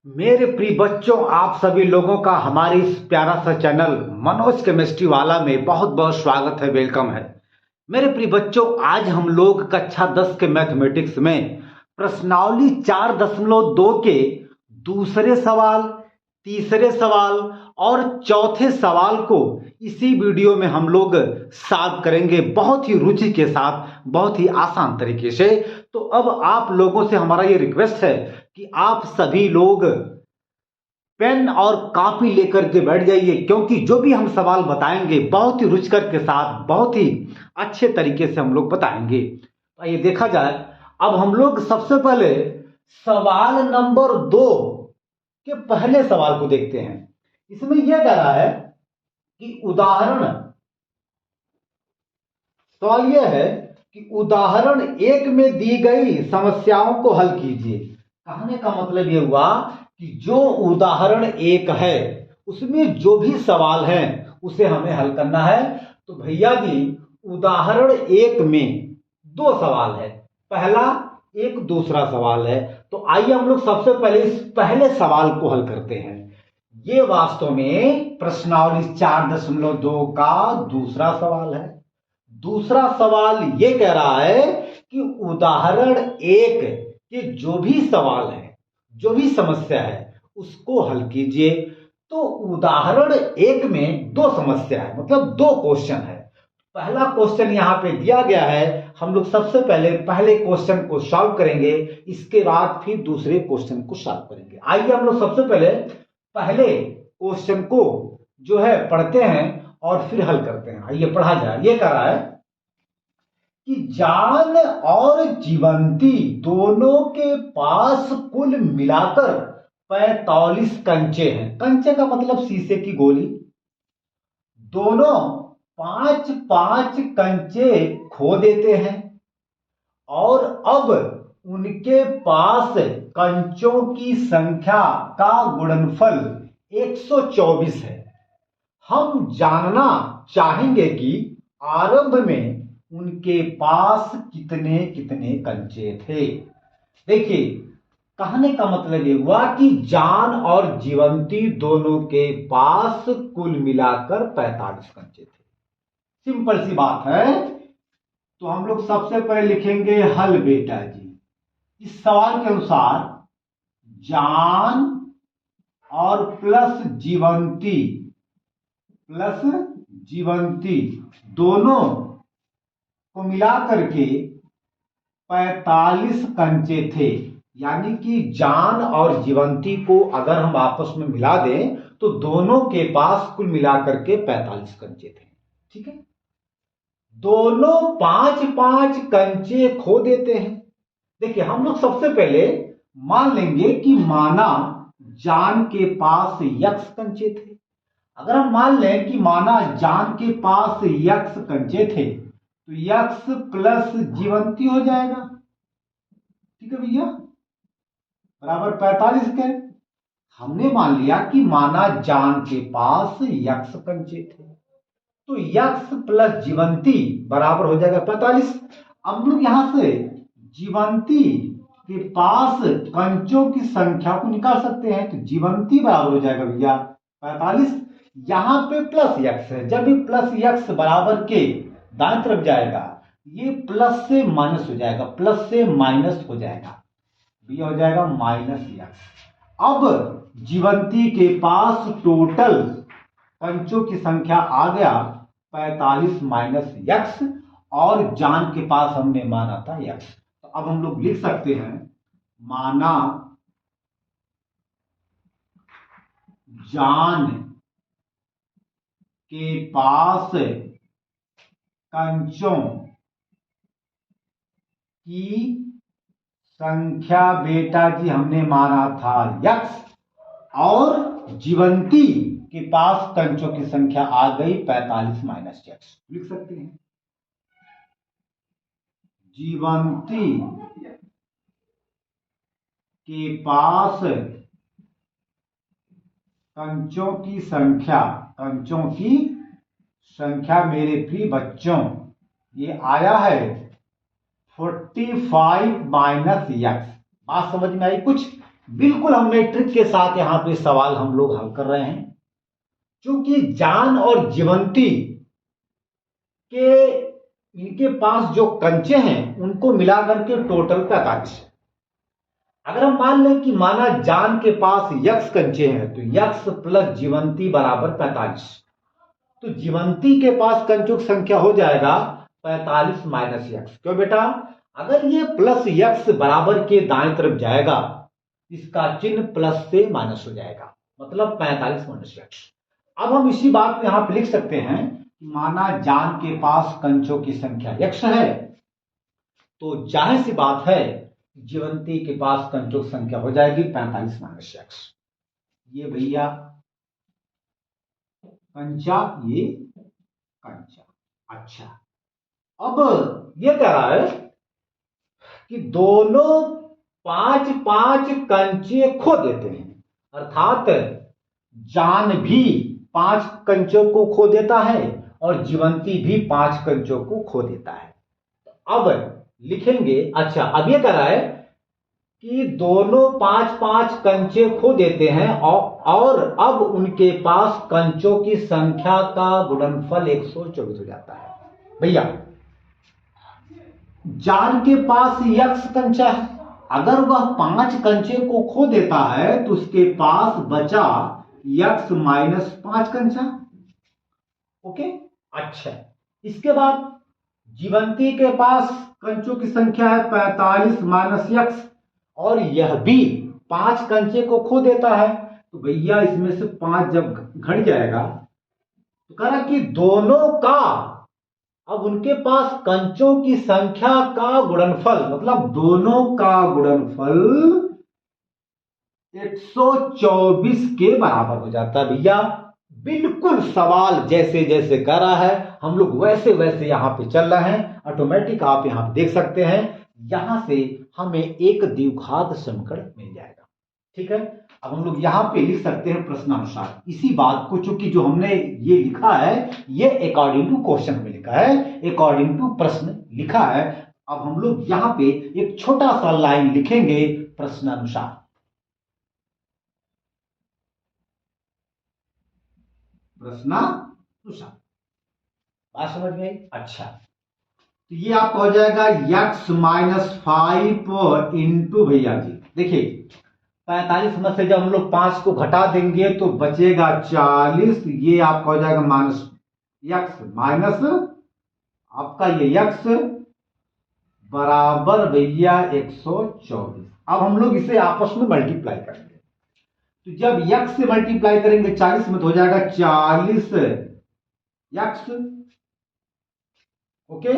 मेरे प्रिय बच्चों, आप सभी लोगों का हमारे इस प्यारा सा चैनल मनोज केमिस्ट्री वाला में बहुत बहुत स्वागत है, वेलकम है। मेरे प्रिय बच्चों, आज हम लोग कक्षा 10 के मैथमेटिक्स में प्रश्नावली 4.2 के दूसरे सवाल, तीसरे सवाल और चौथे सवाल को इसी वीडियो में हम लोग सॉल्व करेंगे, बहुत ही रुचि के साथ, बहुत ही आसान तरीके से। तो अब आप लोगों से हमारा ये रिक्वेस्ट है कि आप सभी लोग पेन और कॉपी लेकर के बैठ जाइए, क्योंकि जो भी हम सवाल बताएंगे बहुत ही रुचिकर के साथ, बहुत ही अच्छे तरीके से हम लोग बताएंगे। तो आइए देखा जाए। अब हम लोग सबसे पहले सवाल नंबर 2 के पहले सवाल को देखते हैं। इसमें यह कह रहा है कि सवाल यह है कि उदाहरण 1 में दी गई समस्याओं को हल कीजिए। कहने का मतलब यह हुआ कि जो उदाहरण 1 है उसमें जो भी सवाल है उसे हमें हल करना है। तो भैया जी, उदाहरण 1 में 2 सवाल है, पहला एक, दूसरा सवाल है। तो आइए हम लोग सबसे पहले इस पहले सवाल को हल करते हैं। ये वास्तव में प्रश्नावली 4.2 का दूसरा सवाल है। दूसरा सवाल ये कह रहा है कि उदाहरण 1 के जो भी सवाल है, जो भी समस्या है उसको हल कीजिए। तो उदाहरण 1 में 2 समस्या है, मतलब 2 क्वेश्चन है। पहला क्वेश्चन यहां पे दिया गया है, हम लोग सबसे पहले पहले क्वेश्चन को सॉल्व करेंगे, इसके बाद फिर दूसरे क्वेश्चन को सॉल्व करेंगे। आइए हम लोग सबसे पहले पहले क्वेश्चन को जो है पढ़ते हैं और फिर हल करते हैं। आइए पढ़ा जाए। ये कह रहा है कि जान और जीवंती दोनों के पास कुल मिलाकर 45 कंचे हैं। कंचे का मतलब शीशे की गोली। दोनों 5-5 कंचे खो देते हैं और अब उनके पास कंचों की संख्या का गुणनफल 124 है। हम जानना चाहेंगे कि आरंभ में उनके पास कितने कितने कंचे थे। देखिए, कहने का मतलब ये हुआ कि जान और जीवंती दोनों के पास कुल मिलाकर 45 कंचे थे। सिंपल सी बात है। तो हम लोग सबसे पहले लिखेंगे हल बेटा जी। इस सवाल के अनुसार जान और प्लस जीवंती दोनों को मिलाकर के 45 कंचे थे। यानी कि जान और जीवंती को अगर हम आपस में मिला दें तो दोनों के पास कुल मिलाकर के 45 कंचे थे। ठीक है। दोनों 5-5 कंचे खो देते हैं। देखिए, हम लोग सबसे पहले मान लेंगे कि माना जान के पास यक्स कंचे थे। अगर हम मान लें कि माना जान के पास यक्स कंचे थे तो यक्स प्लस जीवंती हो जाएगा। ठीक है भैया, बराबर 45 के। हमने मान लिया कि माना जान के पास यक्स कंचे थे तो यक्स प्लस जीवंती बराबर हो जाएगा 45। अब लोग यहां से जीवंती के पास कंचों की संख्या को निकाल सकते हैं। तो जीवंती बराबर हो जाएगा भैया 45। यहां पे प्लस यक्स है, जब भी प्लस यक्स बराबर के दाएं तरफ जाएगा ये प्लस से माइनस हो जाएगा, प्लस से माइनस हो जाएगा, ये हो जाएगा माइनस यक्स। अब जीवंती के पास टोटल कंचों की संख्या आ गया 45 माइनस यक्स, और जान के पास हमने माना था यक्स। तो अब हम लोग लिख सकते हैं माना जान के पास कंचों की संख्या बेटा जी हमने माना था यक्स, और जीवंती के पास कंचों की संख्या आ गई 45 माइनस यक्स। लिख सकते हैं जीवंती के पास कंचों की संख्या मेरे प्रिय बच्चों ये आया है 45 माइनस यक्स। बात समझ में आई कुछ? बिल्कुल हमने ट्रिक के साथ यहां पे सवाल हम लोग हल कर रहे हैं। क्योंकि जान और जीवंती के इनके पास जो कंचे हैं उनको मिला करके टोटल 45। अगर हम मान लें कि माना जान के पास यक्स कंचे हैं तो यक्स प्लस जीवंती बराबर 45। तो जीवंती के पास कंचों की संख्या हो जाएगा 45 माइनस यक्स। क्यों बेटा? अगर ये प्लस यक्स बराबर के दाएं तरफ जाएगा, इसका चिन्ह प्लस से माइनस हो जाएगा, मतलब 45 माइनस यक्स। अब हम इसी बात को यहां पर लिख सकते हैं कि माना जान के पास कंचों की संख्या यक्स है, तो जाहिर सी बात है जीवंती के पास कंचों की संख्या हो जाएगी 45 माइनस यक्स। ये भैया कंचा, ये कंचा। अच्छा, अब ये कह रहा है कि दोनों 5-5 कंचे खो देते हैं, अर्थात जान भी 5 कंचों को खो देता है और जीवंती भी 5 कंचों को खो देता है। अब लिखेंगे, अच्छा अब ये कह रहा है कि दोनों 5-5 कंचे खो देते हैं और अब उनके पास कंचों की संख्या का गुणनफल 124 हो जाता है। भैया जान के पास यक्स कंचा है, अगर वह 5 कंचे को खो देता है तो उसके पास बचा यक्स माइनस 5 कंचा। ओके, अच्छा इसके बाद जीवंती के पास कंचों की संख्या है 45 माइनस यक्स और यह भी 5 कंचे को खो देता है। तो भैया इसमें से 5 जब घट जाएगा तो कह रहा कि दोनों का, अब उनके पास कंचों की संख्या का गुणनफल, मतलब दोनों का गुणनफल 124 के बराबर हो जाता है। भैया बिल्कुल सवाल जैसे जैसे कर रहा है हम लोग वैसे वैसे यहां पे चल रहे हैं, ऑटोमेटिक आप यहां पे देख सकते हैं। यहां से हमें एक द्विघात समीकरण मिल जाएगा। ठीक है, अब हम लोग यहां पे लिख सकते हैं प्रश्नानुसार इसी बात को, चूंकि जो हमने ये लिखा है ये अकॉर्डिंग टू क्वेश्चन में लिखा है, अकॉर्डिंग टू प्रश्न लिखा है। अब हम लोग यहां पे एक छोटा सा लाइन लिखेंगे प्रश्नानुसार। प्रश्नानुसार बात समझ में आई? अच्छा, तो ये आपका हो जाएगा यक्स माइनस 5 इंटू, भैया जी देखिए 45 में से जब हम लोग 5 को घटा देंगे तो बचेगा 40। ये आपका हो जाएगा माइनस यक्स माइनस आपका ये यक्स बराबर भैया 124। अब हम लोग इसे आपस में मल्टीप्लाई करेंगे, तो जब यक्स से मल्टीप्लाई करेंगे 40 में तो हो जाएगा 40 यक्स। ओके,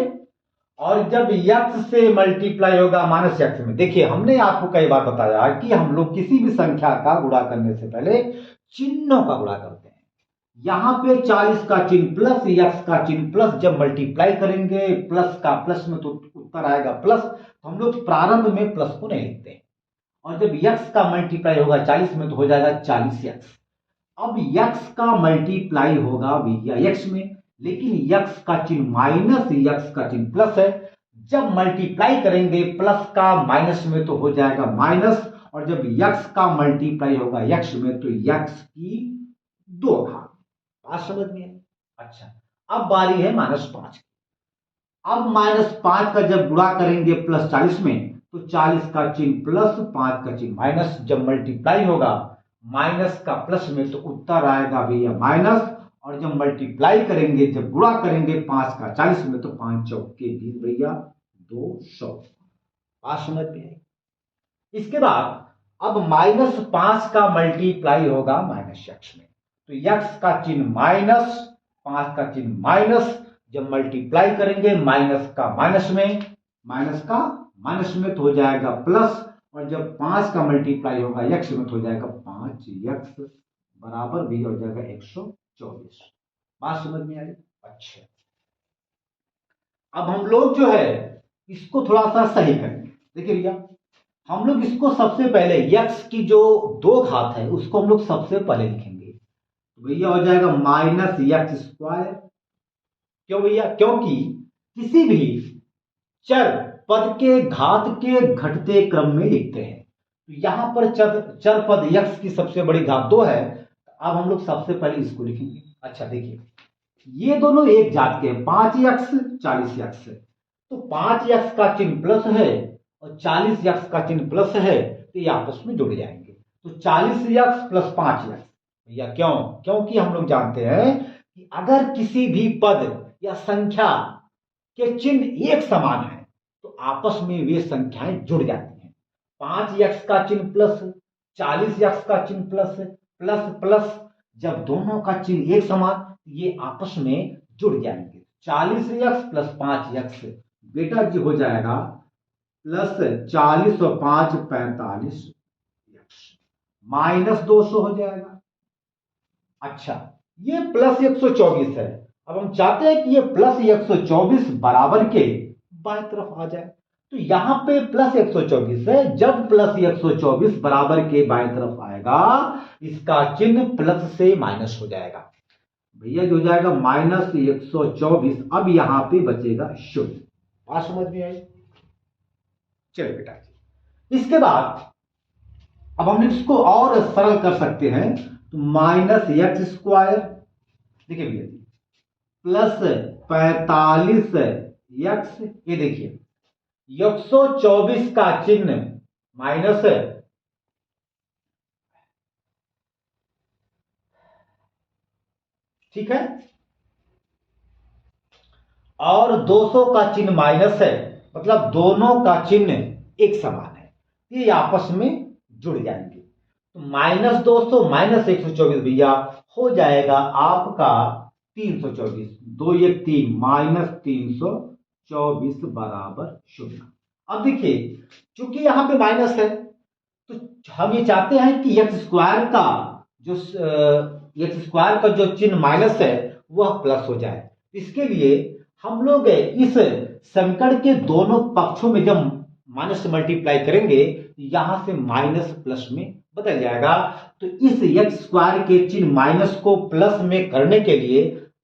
और जब यक्स से मल्टीप्लाई होगा माइनस यक्स में, देखिए हमने आपको कई बार बताया कि हम लोग किसी भी संख्या का गुणा करने से पहले चिन्हों का गुणा करते हैं। यहां पे 40 का चिन्ह प्लस, यक्स का चिन्ह प्लस, जब मल्टीप्लाई करेंगे प्लस का प्लस में तो उत्तर आएगा प्लस, तो हम लोग प्रारंभ में प्लस को नहीं लिखते। और जब यक्स का मल्टीप्लाई होगा 40 में तो हो जाएगा 40 यक्स। अब यक्स का मल्टीप्लाई होगा भैया यक्स में, लेकिन यक्स का चिन्ह माइनस, यक्स का चिन्ह प्लस है। जब मल्टीप्लाई करेंगे प्लस का माइनस में तो हो जाएगा माइनस, और जब यक्स का मल्टीप्लाई होगा यक्स में तो यक्स की 2 घात। बात समझ में है? अच्छा, अब बारी है -5 की। अब -5 का जब गुणा करेंगे प्लस 40 में तो 40 का चिन्ह प्लस, 5 का चिन्ह माइनस। जब मल्टीप्लाई होगा माइनस का प्लस में तो उत्तर आएगा भैया माइनस, और जब मल्टीप्लाई करेंगे, जब गुणा करेंगे 5 का 40 में तो 5 चौके 20 भैया 200। बात समझ में आई? इसके बाद अब -5 का मल्टीप्लाई होगा माइनस यक्स में, तो यक्स का चिन्ह माइनस, 5 का चिन्ह माइनस, जब मल्टीप्लाई करेंगे माइनस का माइनस में, माइनस का माइनस में तो हो जाएगा प्लस, और जब 5 का मल्टीप्लाई होगा यक्स में तो हो जाएगा 5 यक्स बराबर भी हो जाएगा 124। बात समझ में आई? अच्छा, अब हम लोग जो है इसको थोड़ा सा सही करेंगे। देखिए भैया हम लोग इसको सबसे पहले यक्स की जो 2 घात है उसको हम लोग सबसे पहले लिखेंगे, तो भैया हो जाएगा माइनस यक्स स्क्वायर। क्यों भैया? क्योंकि किसी भी चर पद के घात के घटते क्रम में लिखते हैं, तो यहां पर चर पद x की सबसे बड़ी घात 2 है। अब हम लोग सबसे पहले इसको लिखेंगे। अच्छा देखिए, ये दोनों एक जात के हैं, 5x 40x, तो 5x का चिन्ह प्लस है और 40x का चिन्ह प्लस है, तो ये आपस में जुड़ जाएंगे। तो 40x प्लस 5x, या क्यों? क्योंकि हम लोग जानते हैं कि अगर किसी भी पद या संख्या के चिन्ह एक समान है तो आपस में वे संख्याएं जुड़ जाती हैं। 5x का चिन्ह प्लस, 40x का चिन्ह प्लस, प्लस प्लस, जब दोनों का चिन्ह एक समान ये आपस में जुड़ जाएंगे। 40x प्लस 5x बेटा जी हो जाएगा प्लस 40 और 5 45x माइनस 200 हो जाएगा। अच्छा, ये प्लस 124 है। अब हम चाहते हैं कि ये प्लस 124 बराबर के बाएं तरफ आ जाए, तो यहां पे प्लस 124 है। जब प्लस 124 बराबर के बाएं तरफ आएगा, इसका चिन्ह प्लस से माइनस हो जाएगा। भैया जो हो जाएगा माइनस 124। अब यहां पे बचेगा शून्य। बात समझ में आई? चलिए बेटा जी, इसके बाद अब हम इसको और सरल कर सकते हैं, तो माइनस एक्स स्क्वायर, देखिए भैया प्लस 45 एक्स, ये देखिए 124 का चिन्ह माइनस है, ठीक है, और 200 का चिन्ह माइनस है, मतलब दोनों का चिन्ह एक समान है, ये आपस में जुड़ जाएंगे। तो माइनस 200 माइनस 124 भैया हो जाएगा आपका 324, 2 1 3 माइनस 324 बराबर 0। अब देखिए, चूंकि यहां पे माइनस है तो हम ये चाहते हैं कि एक्स स्क्वायर का जो चिन्ह माइनस है वह प्लस हो जाए। इसके लिए हम लोग इस समीकरण के दोनों पक्षों में जब माइनस से मल्टीप्लाई करेंगे, यहां से माइनस प्लस में बदल जाएगा। तो इस एक्स स्क्वायर के चिन्ह माइनस को प्लस में करने के लिए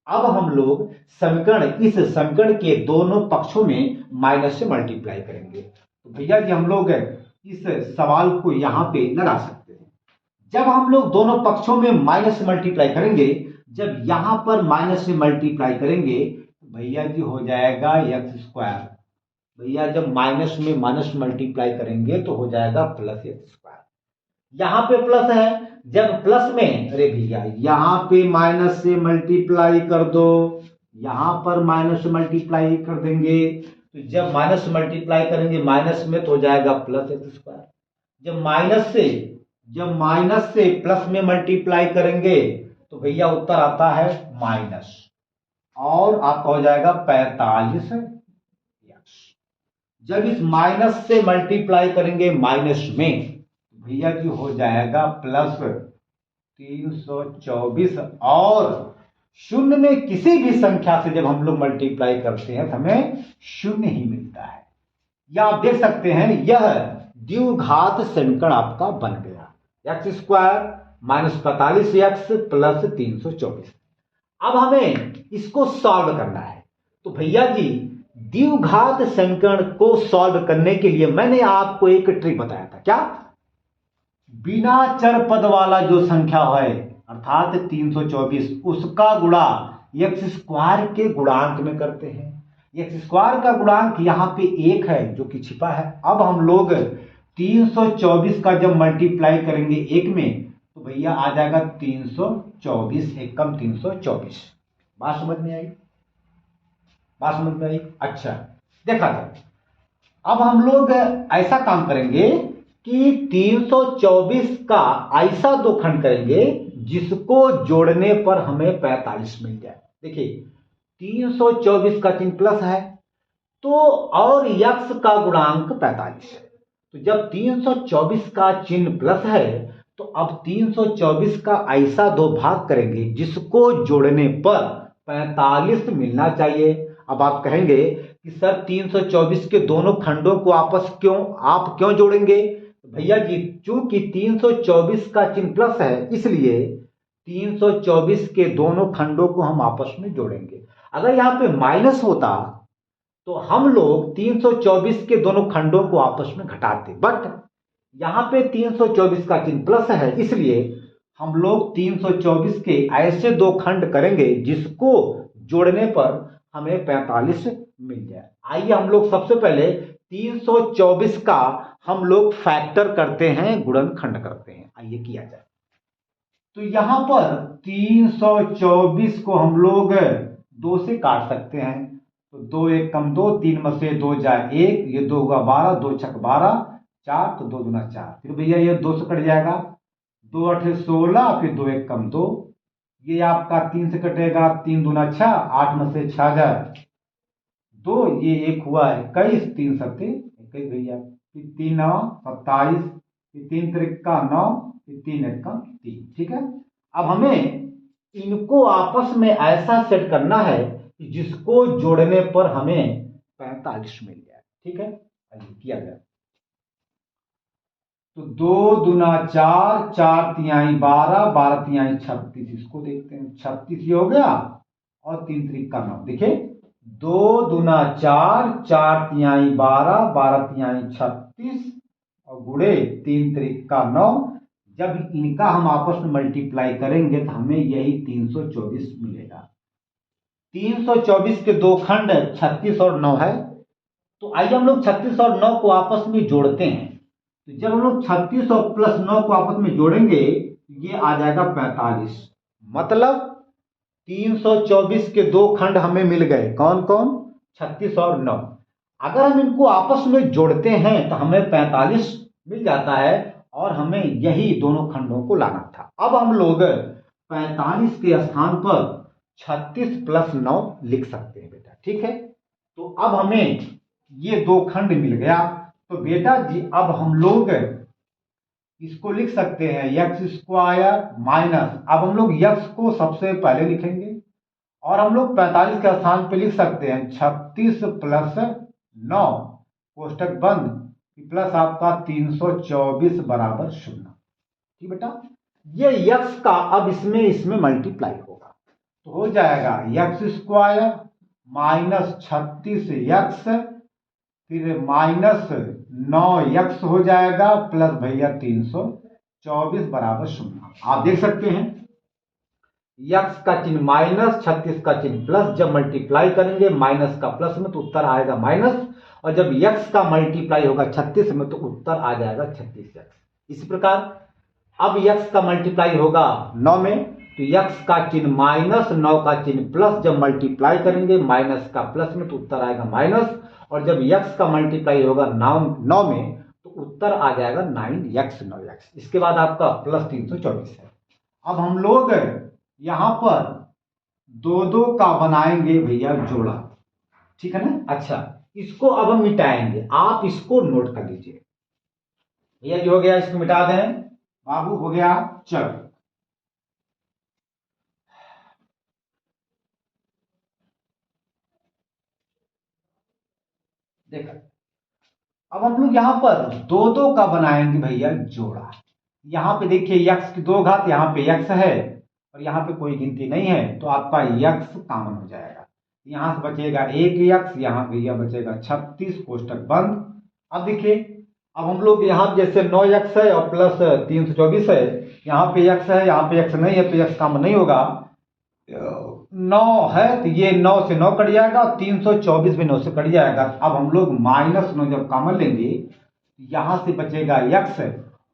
अब हम लोग इस समीकरण के दोनों पक्षों में माइनस से मल्टीप्लाई करेंगे। तो भैया जी हम लोग इस सवाल को यहां पे लगा सकते हैं। जब हम लोग दोनों पक्षों में माइनस से मल्टीप्लाई करेंगे, जब यहां पर माइनस से मल्टीप्लाई करेंगे तो भैया जी हो जाएगा एक्स स्क्वायर। भैया जब माइनस में माइनस मल्टीप्लाई करेंगे तो हो जाएगा प्लस एक्स स्क्वायर। यहां पे प्लस है, जब प्लस में, अरे भैया यहां पे माइनस से मल्टीप्लाई कर दो, यहां पर माइनस से मल्टीप्लाई कर देंगे, तो जब माइनस से मल्टीप्लाई करेंगे माइनस में तो हो जाएगा प्लस एक्स स्क्वायर। जब माइनस से प्लस में मल्टीप्लाई करेंगे तो भैया उत्तर आता है माइनस, और आपका हो जाएगा 45। जब इस माइनस से मल्टीप्लाई करेंगे माइनस में, भैया जी हो जाएगा प्लस 324, और शून्य में किसी भी संख्या से जब हम लोग मल्टीप्लाई करते हैं तो हमें शून्य ही मिलता है। या आप देख सकते हैं यह द्विघात समीकरण आपका बन गया, x square minus 45 x plus 324। अब हमें इसको सॉल्व करना है। तो भैया जी द्विघात समीकरण को सॉल्व करने के लिए मैंने आपको एक ट्रिक बताया था, क्या? बिना चर पद वाला जो संख्या है अर्थात 324, उसका गुणा एक्स स्क्वायर के गुणांक में करते हैं। एक्स स्क्वायर का गुणांक यहां पे 1 है जो कि छिपा है। अब हम लोग 324 का जब मल्टीप्लाई करेंगे 1 में तो भैया आ जाएगा 324 एकम 324। बात समझ में आई? बात समझ में आई? अच्छा देखा जाए, अब हम लोग ऐसा काम करेंगे कि 324 का ऐसा दो खंड करेंगे जिसको जोड़ने पर हमें 45 मिल जाए। देखिए 324 का चिन्ह प्लस है तो, और यक्स का गुणांक 45 है, तो जब 324 का चिन्ह प्लस है तो अब 324 का ऐसा दो भाग करेंगे जिसको जोड़ने पर 45 मिलना चाहिए। अब आप कहेंगे कि सर 324 के दोनों खंडों को आप क्यों जोड़ेंगे? भैया जी चूंकि 324 का चिन्ह प्लस है इसलिए 324 के दोनों खंडों को हम आपस में जोड़ेंगे। अगर यहां पे माइनस होता तो हम लोग 324 के दोनों खंडों को आपस में घटाते, बट यहाँ पे 324 का चिन्ह प्लस है, इसलिए हम लोग 324 के ऐसे दो खंड करेंगे जिसको जोड़ने पर हमें 45 मिल जाए। आइए हम लोग सबसे पहले 324 का हम लोग फैक्टर करते हैं, गुणनखंड करते हैं। आइए किया जाए। तो यहां पर 324 को हम लोग 2 से काट सकते हैं। तो 2 1 कम 2, 3 में से 2 जाए 1, ये 2 हुआ 12, 2 छक 12, 4, तो 2 दूना 4। फिर भैया ये 2 से कट जाएगा, 2 8 16, फिर 2 1 कम 2, ये आपका 3 से कटेगा, 3 दूना 6, 8 में से 6 जाए 2, ये 1 हुआ 21, 3 सत्ते 21 भैया, फिर 3 9 27, फिर 3 त्रिका 9, 3 1 का 3। ठीक है, अब हमें इनको आपस में ऐसा सेट करना है कि जिसको जोड़ने पर हमें 45 मिल जाए। ठीक है, आइए किया जाए। तो 2 दूना 4, 4 तिहाई 12, 12 तिहाई 36, इसको देखते हैं। 36 ये हो गया और 3 त्रिका 9। देखिए 2 दूना 4, 4 तिहाई 12, 12 तिहाई 36 और गुणे 3 त्रिका 9। जब इनका हम आपस में मल्टीप्लाई करेंगे तो हमें यही 324 मिलेगा। 324 के दो खंड 36 और 9 है। तो आइए हम लोग 36 और 9 को आपस में जोड़ते हैं। तो जब हम लोग 36 और प्लस 9 को आपस में जोड़ेंगे ये आ जाएगा 45। मतलब 324 के दो खंड हमें मिल गए, कौन कौन? 36 और 9। अगर हम इनको आपस में जोड़ते हैं तो हमें 45 मिल जाता है और हमें यही दोनों खंडों को लाना था। अब हम लोग 45 के स्थान पर 36 प्लस 9 लिख सकते हैं बेटा। ठीक है, तो अब हमें ये दो खंड मिल गया। तो बेटा जी अब हम लोग इसको लिख सकते हैं एक्स स्क्वायर माइनस, अब हम लोग एक्स को सबसे पहले लिखेंगे और हम लोग 45 के स्थान पे लिख सकते हैं 36 प्लस 9 कोष्टक बंद प्लस आपका 324 बराबर 0। ठीक बेटा, ये एक्स का अब इसमें मल्टीप्लाई होगा तो हो जाएगा एक्स स्क्वायर माइनस 36 एक्स, फिर माइनस 9 एक्स हो जाएगा प्लस भैया 324 बराबर 0। आप देख सकते हैं एक्स का चिन्ह माइनस, 36 का चिन्ह प्लस, जब मल्टीप्लाई करेंगे माइनस का प्लस में तो उत्तर आएगा माइनस, और जब x का मल्टीप्लाई होगा 36 में तो उत्तर आ जाएगा 36x। इसी प्रकार अब x का मल्टीप्लाई होगा 9 में तो x का चिन्ह माइनस, 9 का चिन्ह प्लस, जब मल्टीप्लाई करेंगे माइनस का प्लस में तो उत्तर आएगा माइनस, और जब x का मल्टीप्लाई होगा 9 में तो उत्तर आ जाएगा 9x 9x। इसके बाद आपका प्लस 324 है। अब हम लोग यहां पर 2 का बनाएंगे भैया जोड़ा। ठीक है ना। अच्छा, इसको अब हम मिटाएंगे, आप इसको नोट कर लीजिए भैया। जो हो गया इसको मिटा दें बाबू, हो गया। चलो देखा, अब हम लोग यहां पर 2 का बनाएंगे भैया जोड़ा। यहां पे देखिए x की 2 घात, यहां पे x है और यहां पे कोई गिनती नहीं है तो आपका x कॉमन हो जाएगा। यहां से बचेगा 1x, यहां भैया बचेगा 36 कोष्टक बंद। अब देखिए अब हम लोग यहाँ जैसे 9x है और प्लस 324 है, यहाँ पे x है यहाँ पे x नहीं है तो x कॉमन नहीं होगा। 9 है तो ये 9 से 9 कट जाएगा, 324 भी 9 से कट जाएगा। अब हम लोग -9 जब कॉमन लेंगे यहां से बचेगा x,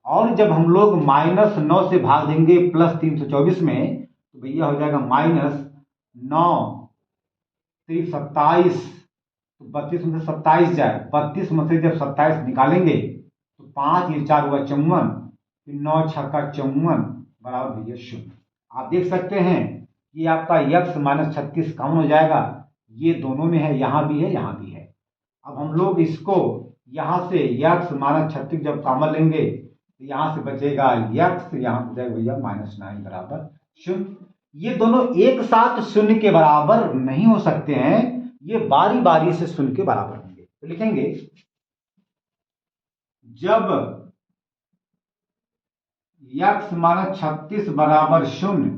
और जब हम लोग -9 से भाग देंगे प्लस 324 में तो भैया हो जाएगा -9 3 27, तो 32 में से 27 जाए, 32 में से जब 27 निकालेंगे तो 5 ये 4 हुआ 54, फिर 9 6 का 54 बराबर भैया 0। आप देख सकते हैं ये आपका x माइनस 36 कॉमन हो जाएगा, ये दोनों में है, यहां भी है यहां भी है। अब हम लोग इसको यहां से x माइनस 36 जब कॉमन लेंगे तो यहां से बचेगा x, यहां हो जाएगा भैया -9 बराबर 0। ये दोनों एक साथ 0 के बराबर नहीं हो सकते हैं, ये बारी बारी से 0 के बराबर होंगे। तो लिखेंगे जब x माइनस 36 बराबर 0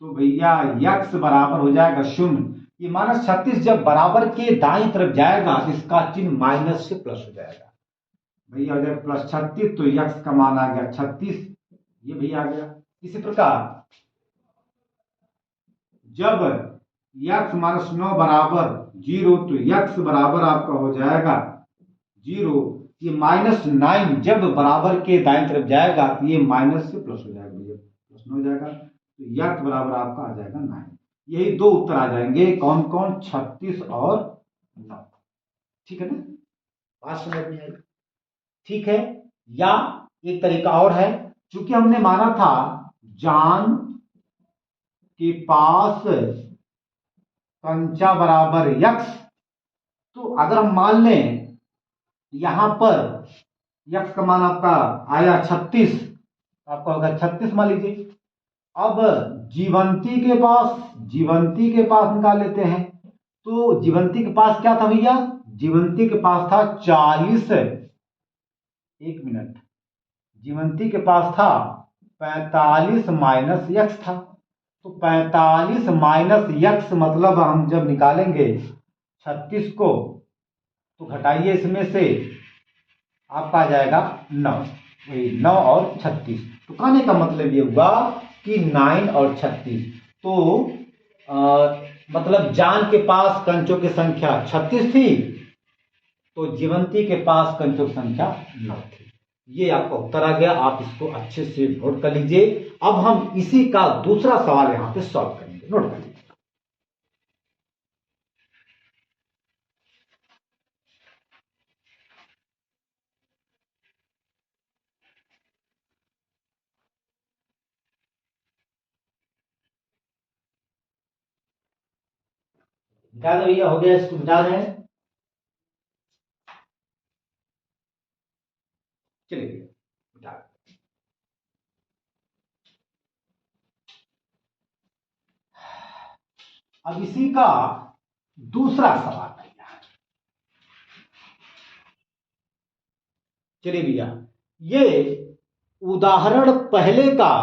तो भैया x बराबर हो जाएगा 0। ये -36 जब बराबर के दाईं तरफ जाएगा तो इसका चिन्ह माइनस से प्लस हो जाएगा। भैया हो जाएगा +36, तो यक्स का मान आ गया 36, ये भी आ गया। इसी प्रकार जब यक्स -9 बराबर 0, तो यक्स बराबर आपका हो जाएगा 0। ये -9 जब बराबर के दाईं तरफ जाएगा तो ये माइनस से प्लस हो जाएगा भैया, +9 हो जाएगा, तो यक्स बराबर आपका आ जाएगा 9। यही दो उत्तर आ जाएंगे, कौन कौन, 36 और 9। ठीक है ना, बात समझ में आई? ठीक है। या एक तरीका और है, चूंकि हमने माना था जान के पास कंचा बराबर यक्स, तो अगर हम मान लें यहां पर यक्स का मान आपका आया 36, आपका होगा 36 मान लीजिए। अब जीवंती के पास निकाल लेते हैं, तो जीवंती के पास क्या था भैया, जीवंती के पास था 40, 1 मिनट, जीवंती के पास था 45 माइनस यक्स था, तो 45 माइनस यक्स मतलब हम जब निकालेंगे 36 को, तो घटाइए इसमें से, आपका आ जाएगा 9, वही 9 और 36। तो कहने का मतलब ये हुआ कि 9 और 36, तो मतलब जान के पास कंचों की संख्या 36 थी, तो जीवंती के पास कंचों की संख्या 9 थी। ये आपका उत्तर आ गया, आप इसको अच्छे से नोट कर लीजिए। अब हम इसी का दूसरा सवाल यहां पे सॉल्व करेंगे, नोट कर लीजिए। मिटा दो भैया, हो गया, इसको मिटा रहे हैं, चलिए मिटा दो। अब इसी का दूसरा सवाल भैया, चलिए भैया, ये उदाहरण पहले का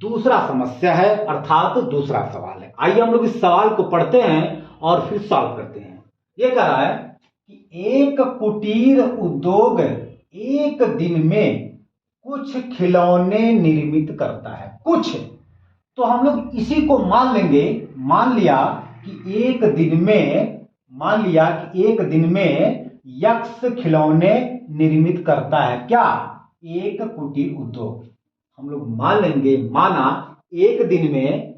दूसरा समस्या है, अर्थात दूसरा सवाल है। आइए हम लोग इस सवाल को पढ़ते हैं और फिर सॉल्व करते हैं। ये कह रहा है कि एक कुटीर उद्योग एक दिन में कुछ खिलौने निर्मित करता है, कुछ, तो हम लोग इसी को मान लेंगे, मान लिया कि एक दिन में, मान लिया कि एक दिन में यक्स खिलौने निर्मित करता है। क्या, एक कुटीर उद्योग, हम लोग मान लेंगे, माना एक दिन में,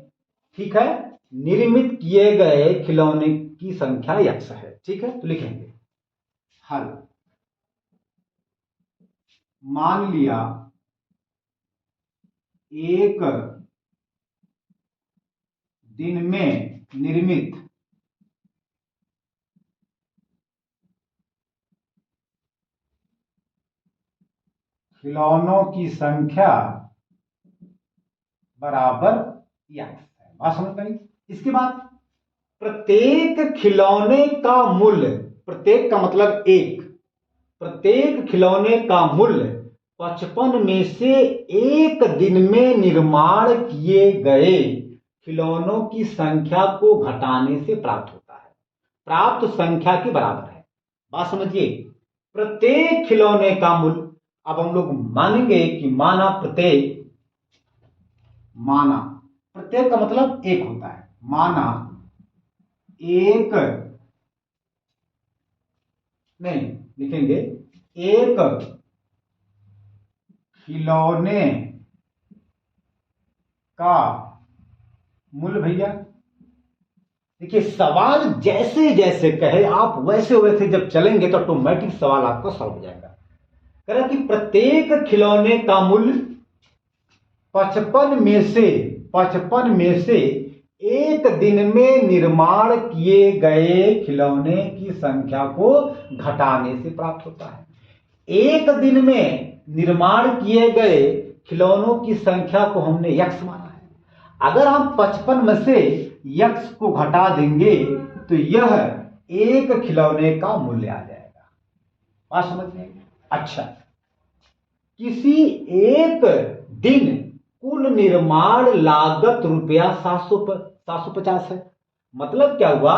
ठीक है, निर्मित किए गए खिलौने की संख्या यक्स है। ठीक है, तो लिखेंगे हल, मान लिया एक दिन में निर्मित खिलौनों की संख्या बराबर यक्स है। बात समझ में आई? इसके बाद प्रत्येक खिलौने का मूल्य, प्रत्येक का मतलब एक, प्रत्येक खिलौने का मूल्य 55 में से एक दिन में निर्माण किए गए खिलौनों की संख्या को घटाने से प्राप्त होता है, प्राप्त संख्या के बराबर है। बात समझिए, प्रत्येक खिलौने का मूल्य, अब हम लोग मानेंगे कि माना प्रत्येक, माना प्रत्येक का मतलब एक होता है, माना एक, नहीं लिखेंगे, एक खिलौने का मूल्य भैया, देखिए सवाल जैसे जैसे कहे आप वैसे वैसे जब चलेंगे तो ऑटोमेटिक सवाल आपका सॉल्व हो जाएगा। कह रहा कि प्रत्येक खिलौने का मूल्य 55 में से एक दिन में निर्माण किए गए खिलौने की संख्या को घटाने से प्राप्त होता है। एक दिन में निर्माण किए गए खिलौनों की संख्या को हमने यक्स माना है। अगर हम 55 में से यक्स को घटा देंगे तो यह एक खिलौने का मूल्य आ जाएगा। बात समझ में? अच्छा, किसी एक दिन कुल निर्माण लागत रुपया 750 है। मतलब क्या हुआ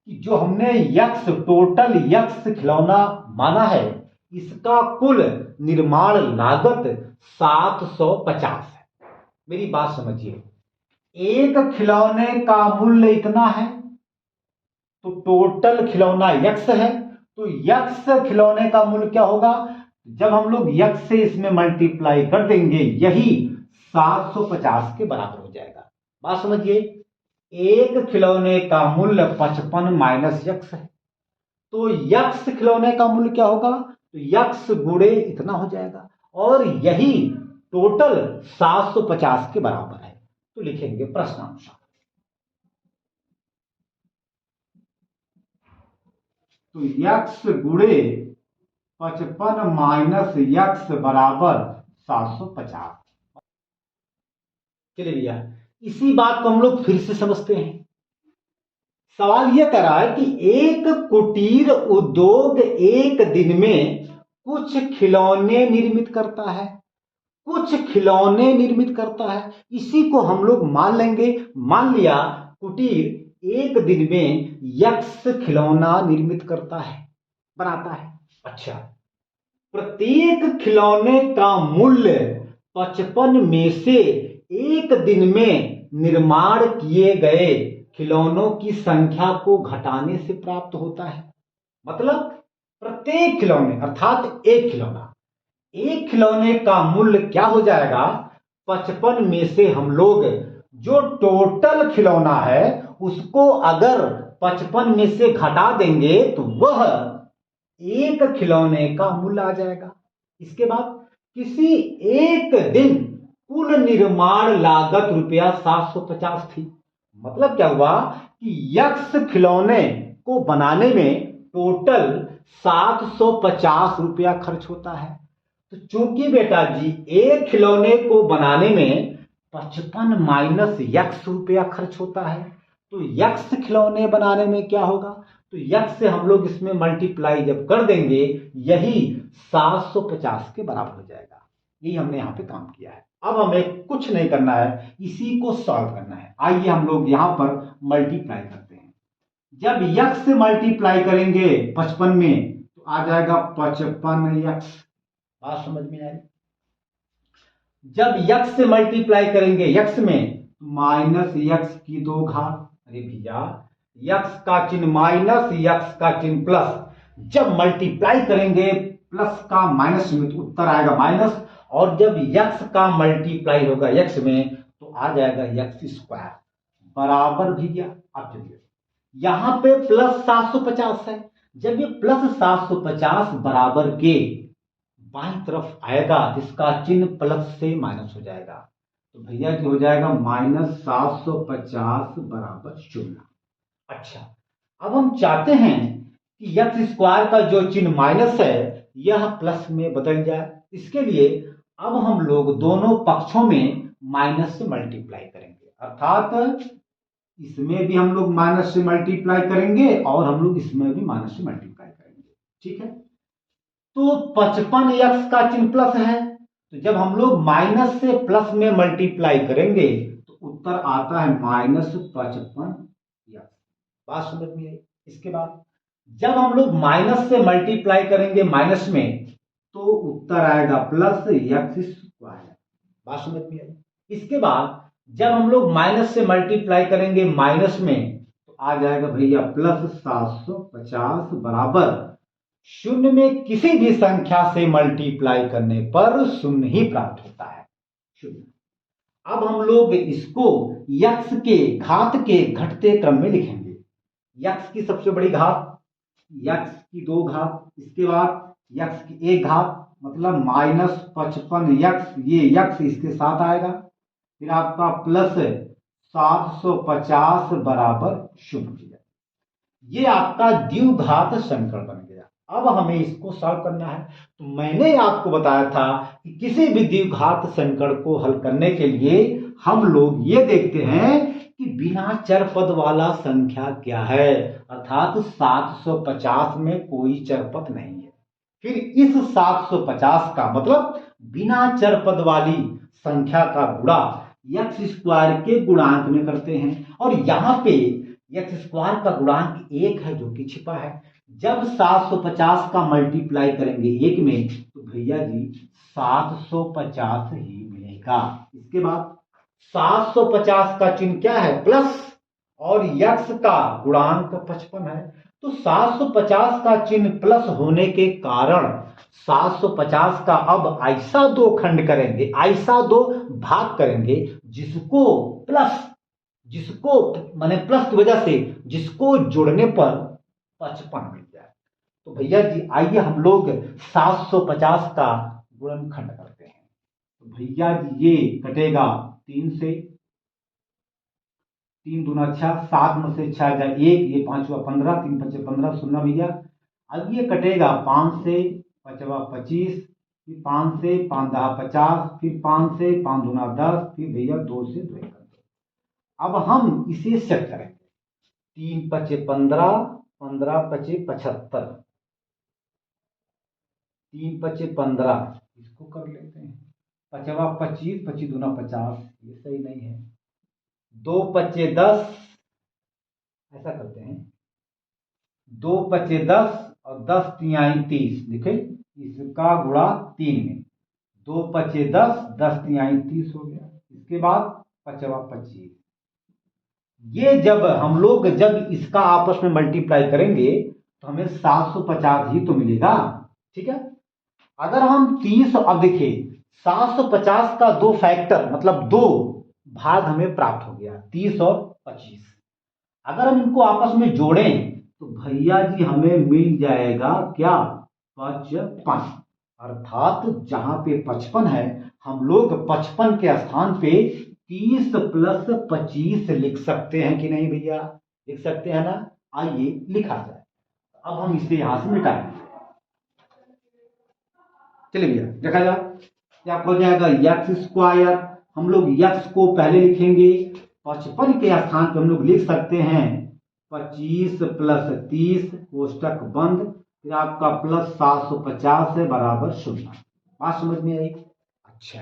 कि जो हमने यक्स, टोटल यक्स खिलौना माना है, इसका कुल निर्माण लागत 750 है। मेरी बात समझिए, एक खिलौने का मूल्य इतना है तो टोटल खिलौना यक्स है, तो यक्स खिलौने का मूल्य क्या होगा, जब हम लोग यक्स से इसमें मल्टीप्लाई कर देंगे यही 750 के बराबर हो जाएगा। बात समझिए, एक खिलौने का मूल्य 55 माइनस यक्स है, तो यक्स खिलौने का मूल्य क्या होगा, तो यक्स गुणे इतना हो जाएगा और यही टोटल 750 के बराबर है। तो लिखेंगे प्रश्नानुसार, तो यक्स गुणे 55 माइनस यक्स बराबर 750। चलिए भैया, इसी बात को हम लोग फिर से समझते हैं। सवाल यह कर रहा है कि एक कुटीर उद्योग एक दिन में कुछ खिलौने निर्मित करता है, कुछ खिलौने निर्मित करता है। इसी को हम लोग मान लेंगे, मान लिया कुटीर एक दिन में यक्स खिलौना निर्मित करता है, बनाता है। अच्छा, प्रत्येक खिलौने का मूल्य 55 में से एक दिन में निर्माण किए गए खिलौनों की संख्या को घटाने से प्राप्त होता है। मतलब प्रत्येक खिलौने अर्थात एक खिलौने का मूल्य क्या हो जाएगा, 55 में से हम लोग जो टोटल खिलौना है उसको अगर 55 में से घटा देंगे तो वह एक खिलौने का मूल्य आ जाएगा। इसके बाद किसी एक दिन कुल निर्माण लागत रुपया 750 थी। मतलब क्या हुआ कि यक्स खिलौने को बनाने में टोटल 750 रुपया खर्च होता है। तो चूंकि बेटा जी एक खिलौने को बनाने में 55 माइनस यक्स रुपया खर्च होता है, तो यक्स खिलौने बनाने में क्या होगा, तो यक्स से हम लोग इसमें मल्टीप्लाई जब कर देंगे यही 750 के बराबर हो जाएगा। यही हमने यहाँ पे काम किया है। अब हमें कुछ नहीं करना है, इसी को सॉल्व करना है। आइए हम लोग यहाँ पर मल्टीप्लाई करते हैं। जब यक्स से मल्टीप्लाई करेंगे 55 में तो आ जाएगा 55 यक्स। बात समझ में आई। जब यक्स से मल्टीप्लाई करेंगे यक्स में माइनस यक्स की 2 घात। अरे भैया, यक्स का चिन्ह माइनस यक्स का चिन्ह प्लस, जब मल्टीप्लाई करेंगे प्लस का माइनस में तो उत्तर आएगा माइनस, और जब यक्स का मल्टीप्लाई होगा यक्स में तो आ जाएगा यक्स स्क्वायर बराबर भैया। अब चलिए यहां पे प्लस 750 है, जब ये प्लस 750 बराबर के बाईं तरफ आएगा इसका चिन्ह प्लस से माइनस हो जाएगा, तो भैया जो हो जाएगा माइनस 750 बराबर 0। अच्छा, अब हम चाहते हैं कि यक्स स्क्वायर का जो चिन्ह माइनस है यह प्लस में बदल जाए। इसके लिए अब हम लोग दोनों पक्षों में माइनस से मल्टीप्लाई करेंगे, अर्थात इसमें भी हम लोग माइनस से मल्टीप्लाई करेंगे और हम लोग इसमें भी माइनस से मल्टीप्लाई करेंगे। ठीक है, तो 55 यक्स का चिन्ह प्लस है, तो जब हम लोग माइनस से प्लस में मल्टीप्लाई करेंगे तो उत्तर आता है माइनस 55 यक्स। बात समझ में आई। इसके बाद जब हम लोग माइनस से मल्टीप्लाई करेंगे माइनस में तो उत्तर आएगा प्लस यक्स स्क्वायर। बात समझ में आई। इसके बाद जब हम लोग माइनस से मल्टीप्लाई करेंगे माइनस में तो आ जाएगा भैया प्लस 750 बराबर शून्य में किसी भी संख्या से मल्टीप्लाई करने पर शून्य ही प्राप्त होता है, शून्य। अब हम लोग इसको यक्स के घात के घटते क्रम में लिखेंगे। यक्स की सबसे बड़ी घात, यक्स की 2 घात, इसके बाद यक्स की 1 घात, मतलब माइनस 55 यक्स, ये यक्स इसके साथ आएगा, फिर आपका प्लस 750 बराबर 0। ये आपका द्विघात संकरण बन गया। अब हमें इसको सॉल्व करना है। तो मैंने आपको बताया था कि किसी भी द्विघात संकरण को हल करने के लिए हम लोग ये देखते हैं कि बिना चर पद वाला संख्या क्या है, अर्थात 750 में कोई चर पद नहीं है। फिर इस 750 का मतलब बिना चर पद वाली संख्या का गुणा यक्स स्क्वायर के गुणांक में करते हैं, और यहां पे यक्स स्क्वायर का गुणांक 1 है जो कि छिपा है। जब 750 का मल्टीप्लाई करेंगे एक में तो भैया जी 750 ही मिलेगा। इसके बाद 750 का चिन्ह क्या है? प्लस, और यक्स का गुणांक 55 है। तो 750 का चिन्ह प्लस होने के कारण 750 का अब ऐसा दो खंड करेंगे, ऐसा दो भाग करेंगे जिसको माने प्लस की वजह से जिसको जोड़ने पर 55 मिल जाए। तो भैया जी आइए हम लोग 750 का गुणनखंड करते हैं। तो भैया जी ये कटेगा 3 से, 3 दूना 6, 7 में से 6 जाए 1, ये 5 हुआ 15, 3 5 15 शून्य भैया। अब ये कटेगा 5 से, 5 25, फिर 5 से 5 10 50, फिर 5 से 5 दूना 10, फिर भैया 2 से 2 1। अब हम इसे सेट करेंगे। 3 5 15, 15 5 75, 3 5 15, इसको कर लेते हैं। 5 25, 25 दूना 50, ये सही नहीं है। 2 5 10, ऐसा करते हैं। 2 5 10 और 10 तिहाई 30, देखे इसका गुणा 3 में। 2 5 10, 10 तिहाई 30 हो गया। इसके बाद 5 25, ये जब हम लोग जब इसका आपस में मल्टीप्लाई करेंगे तो हमें 750 ही तो मिलेगा। ठीक है, अगर हम 30, अब देखिए 750 का दो फैक्टर मतलब दो भाग हमें प्राप्त हो गया, 30 और 25। अगर हम इनको आपस में जोड़ें तो भैया जी हमें मिल जाएगा क्या? 55। अर्थात जहां पे 55 है हम लोग 55 के स्थान पे 30 प्लस 25 लिख सकते हैं कि नहीं भैया? लिख सकते हैं ना? आइए लिखा जाए। अब हम इसे यहां से मिटाएंगे। चलिए भैया देखा जाए क्या हो जाएगा? यक्स स्क्वायर, हम लोग यक्स को पहले लिखेंगे, 55 के स्थान पे हम लोग लिख सकते हैं 25 प्लस 30 कोष्टक बंद, फिर आपका प्लस 750 है बराबर 0। बात समझ में आई? अच्छा,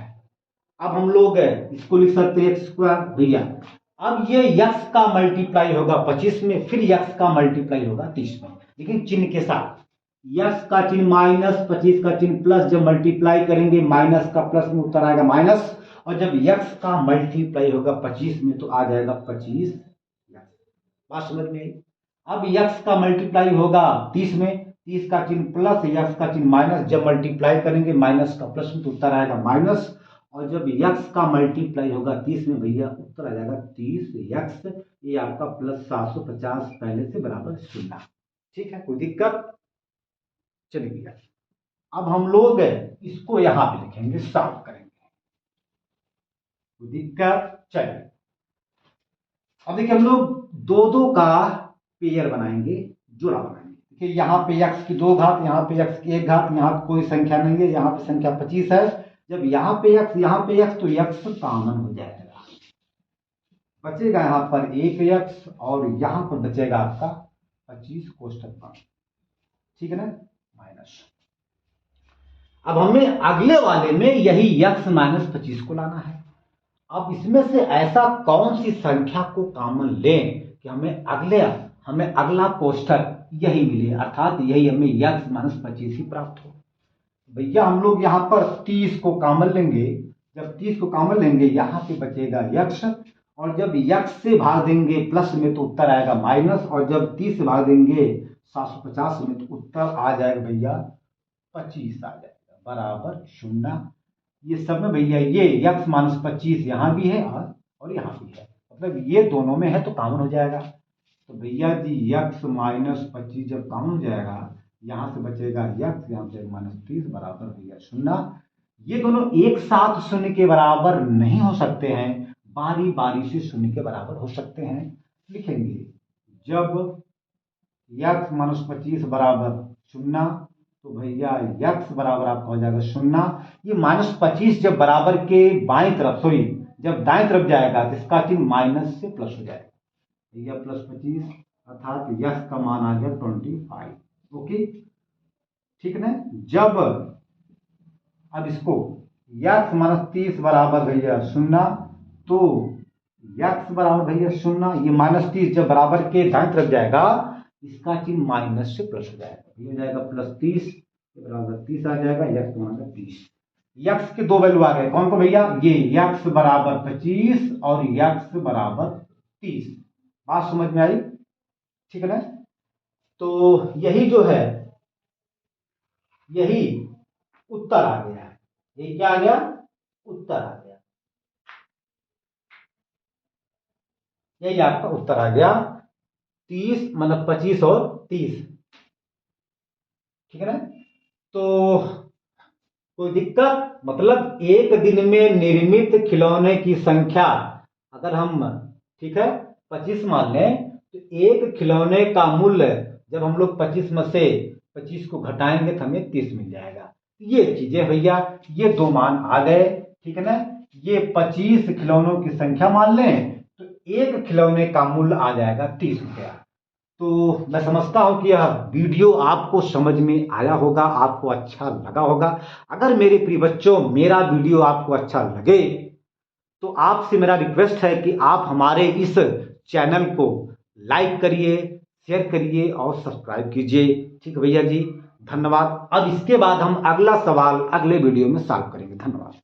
अब हम लोग इसको लिख सकते हैं एक्स स्क्वायर भैया। अब ये यक्स का मल्टीप्लाई होगा 25 में, फिर यक्स का मल्टीप्लाई होगा 30 में, लेकिन चिन्ह के साथ। यक्स का चिन्ह माइनस, 25 का चिन्ह प्लस, जब मल्टीप्लाई करेंगे माइनस का प्लस में उत्तर आएगा माइनस, और जब यक्स का मल्टीप्लाई होगा 25 में तो आ जाएगा 25 यक्स। बात समझ में आई? अब यक्स का मल्टीप्लाई होगा 30 में, 30 का चिन्ह प्लस, यक्स का चिन्ह माइनस, जब मल्टीप्लाई करेंगे माइनस का प्लस में तो उत्तर आएगा माइनस, और जब यक्स का मल्टीप्लाई होगा 30 में भैया उत्तर आ जाएगा 30 यक्स। ये आपका प्लस 750 पहले से बराबर 0। ठीक है, कोई दिक्कत? चलिए भैया अब हम लोग इसको यहां पे लिखेंगे, सॉल्व करेंगे। कोई दिक्कत? चलिए अब देखिए हम लोग दो दो का पेयर बनाएंगे, जोड़ा बनाएंगे। देखिए यहाँ पे x की 2 घात, यहाँ पे x की 1 घात, यहाँ कोई संख्या नहीं है, यहाँ पे संख्या 25 है। जब यहाँ पे x यहाँ पे x तो x कॉमन हो जाएगा, बचेगा यहाँ पर 1x और यहाँ पर बचेगा आपका 25 कोष्टक बंद। ठीक है ना? माइनस। अब हमें अगले वाले में यही x माइनस 25 को लाना है। अब इसमें से ऐसा कौन सी संख्या को कॉमन लें कि हमें अगला कोष्ठक यही मिले, अर्थात यही हमें यक्स माइनस 25 ही प्राप्त हो। भैया हम लोग यहाँ पर 30 को कॉमन लेंगे, जब 30 को कॉमन लेंगे यहाँ पे बचेगा यक्स, और जब यक्स से भाग देंगे प्लस में तो उत्तर आएगा माइनस, और जब 30 से भाग देंगे 750 में तो उत्तर आ जाएगा भैया 25 आ जाएगा बराबर 0। ये सब में भैया ये यक्स माइनस 25 यहाँ भी है और यहाँ भी है, मतलब ये दोनों में है तो कॉमन हो जाएगा। तो भैया जी यक्स माइनस 25 जब कॉमन हो जाएगा, यहाँ से बचेगा यक्स, यहाँ से माइनस 30 बराबर भैया 0। ये दोनों एक साथ 0 के बराबर नहीं हो सकते हैं, बारी बारी से 0 के बराबर हो सकते हैं। लिखेंगे जब यक्स माइनस 25 बराबर 0 तो भैया यक्स बराबर आपका हो जाएगा 0। ये माइनस 25 जब बराबर के बाएं तरफ जब दाएं तरफ जाएगा तो इसका चिन्ह माइनस से प्लस हो जाएगा भैया प्लस 25, अर्थात यक्स का मान आ गया 25। ओके ठीक है ना? जब अब इसको यक्स माइनस 30 बराबर भैया 0 तो यक्स बराबर भैया 0, ये माइनस 30 जब बराबर के दाएं तरफ जाएगा इसका चिन्ह माइनस से प्लस हो जाएगा, ये हो जाएगा प्लस 30 बराबर 30 आ जाएगा, यक्स बराबर 30। यक्स के दो वैल्यू आ गए, कौन कौन भैया, ये यक्स बराबर 25 और यक्स बराबर 30। बात समझ में आई, ठीक है ना। तो यही जो है, यही उत्तर आ गया है, ये क्या आ गया, उत्तर आ गया, यही आपका उत्तर आ गया 30 मतलब 25 और 30, ठीक है ना। तो कोई दिक्कत, मतलब एक दिन में निर्मित खिलौने की संख्या अगर हम, ठीक है, 25 मान लें, तो एक खिलौने का मूल्य जब हम लोग 25 में से 25 को घटाएंगे तो हमें 30 मिल जाएगा। ये चीजें भैया, ये दो मान आ गए, ठीक है ना। ये 25 खिलौनों की संख्या मान लें तो एक खिलौने का मूल्य आ जाएगा 30 रुपया। तो मैं समझता हूं कि यह वीडियो आपको समझ में आया होगा, आपको अच्छा लगा होगा। अगर मेरे प्रिय बच्चों मेरा वीडियो आपको अच्छा लगे तो आपसे मेरा रिक्वेस्ट है कि आप हमारे इस चैनल को लाइक करिए, शेयर करिए और सब्सक्राइब कीजिए। ठीक है भैया जी, धन्यवाद। अब इसके बाद हम अगला सवाल अगले वीडियो में सॉल्व करेंगे। धन्यवाद।